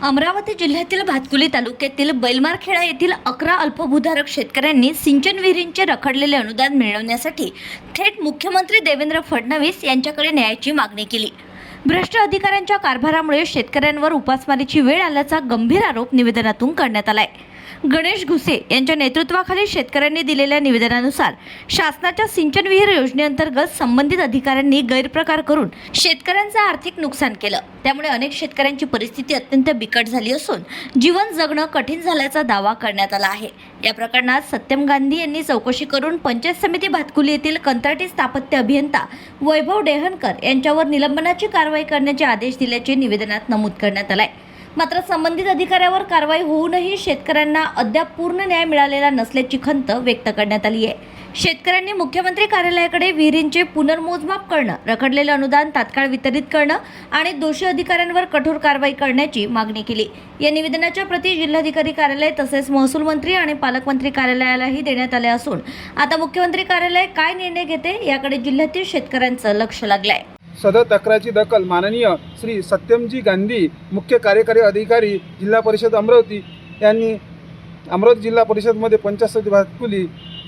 अमरावती जिल्ह्यातील भातकुली तालुक्यातील बैलमारखेडा येथील 11 अल्पभूधारक शेतकऱ्यांनी सिंचन विहिरींचे रखडलेले अनुदान मिळवण्यासाठी थेट मुख्यमंत्री देवेंद्र फडणवीस यांच्याकडे न्यायाची मागणी केली। भ्रष्ट अधिकाऱ्यांच्या कारभारामुळे शेतकऱ्यांवर उपासमारीची वेळ आल्याचा गंभीर आरोप निवेदनातून करण्यात आलाय। गणेश घुसे यांच्या नेतृत्वाखाली शेतकऱ्यांनी दिलेल्या निवेदनानुसार शासनाच्या सिंचन विहीर योजनेअंतर्गत संबंधित अधिकाऱ्यांनी गैरप्रकार करून शेतकऱ्यांचे आर्थिक नुकसान केलं। त्यामुळे अनेक शेतकऱ्यांची परिस्थिती अत्यंत बिकट झाली असून जीवन जगणं कठीण झाल्याचा दावा करण्यात आला आहे। या प्रकरणात सत्यम गांधी यांनी चौकशी करून पंचायत समिती भातकुली येथील कंत्राटी स्थापत्य अभियंता वैभव डेहनकर यांच्यावर निलंबनाची कारवाई करण्याचे आदेश दिल्याचे निवेदनात नमूद करण्यात आले आहे। मात्र संबंधित अधिकाऱ्यावर कारवाई होऊनही शेतकऱ्यांना अद्याप पूर्ण न्याय मिळालेला नसल्याची खंत व्यक्त करण्यात आली आहे। शेतकऱ्यांनी मुख्यमंत्री कार्यालयाकडे विहिरींचे पुनर्मोजमाप करणं, रखडलेले अनुदान तात्काळ वितरित करणं आणि दोषी अधिकाऱ्यांवर कठोर कारवाई करण्याची मागणी केली। या निवेदनाच्या प्रती जिल्हाधिकारी कार्यालय तसेच महसूल मंत्री आणि पालकमंत्री कार्यालयालाही देण्यात आले असून आता मुख्यमंत्री कार्यालय काय निर्णय घेते याकडे जिल्ह्यातील शेतकऱ्यांचं लक्ष लागलं आहे। सदर तक्रारीची दखल माननीय श्री सत्यमजी गांधी मुख्य कार्यकारी अधिकारी जिल्हा परिषद अमरावती यांनी अमरावती जिल्हा परिषदमध्ये पंचायत समिती भातकुली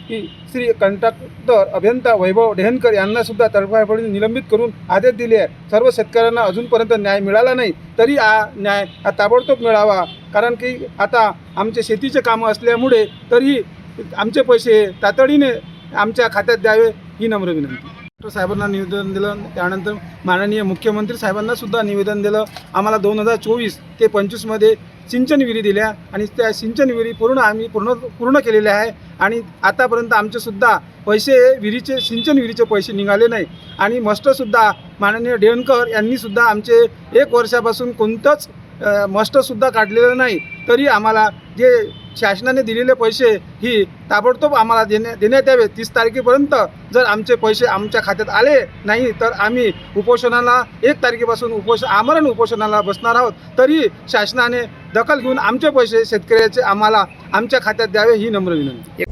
ही श्री कंत्राटदार अभियंता वैभव डेहनकर यांना सुद्धा तडफडीने निलंबित करून आदेश दिले आहे। सर्व शेतकऱ्यांना अजूनपर्यंत न्याय मिळाला नाही, तरी न्याय ताबडतोब मिळावा, कारण की आता आमचे शेतीचे कामं असल्यामुळे तरी आमचे पैसे तातडीने आमच्या खात्यात द्यावे ही नम्र विनंती। साहेबांना निवेदन दिलं, त्यानंतर माननीय मुख्यमंत्री साहेबांना सुद्धा निवेदन दिलं। आम्हाला 2024 ते 25 मध्ये सिंचन विहिरी दिल्या आणि त्या सिंचन विहिरी आम्ही पूर्ण केलेल्या आहे आणि आतापर्यंत आमचे सुद्धा पैसे विहिरीचे सिंचन विहिरीचे पैसे निघाले नाही आणि मस्टरसुद्धा माननीय डेहनकर यांनी सुद्धा आमचे 1 वर्षापासून कोणतंच मस्टरसुद्धा काढलेलं नाही, तरी आम्हाला जे शासनाने दिलेले पैसे ही ताबडतोब आम्हाला देण्यात यावे। 30 तारखेपर्यंत जर आमचे पैसे आमच्या खात्यात आले नाही तर आम्ही उपोषणाला 1 तारखेपासून आमरण उपोषणाला बसणार आहोत। तरी शासनाने दखल घेऊन आमचे पैसे शेतकऱ्याचे आम्हाला आमच्या खात्यात द्यावे ही नम्र विनंती।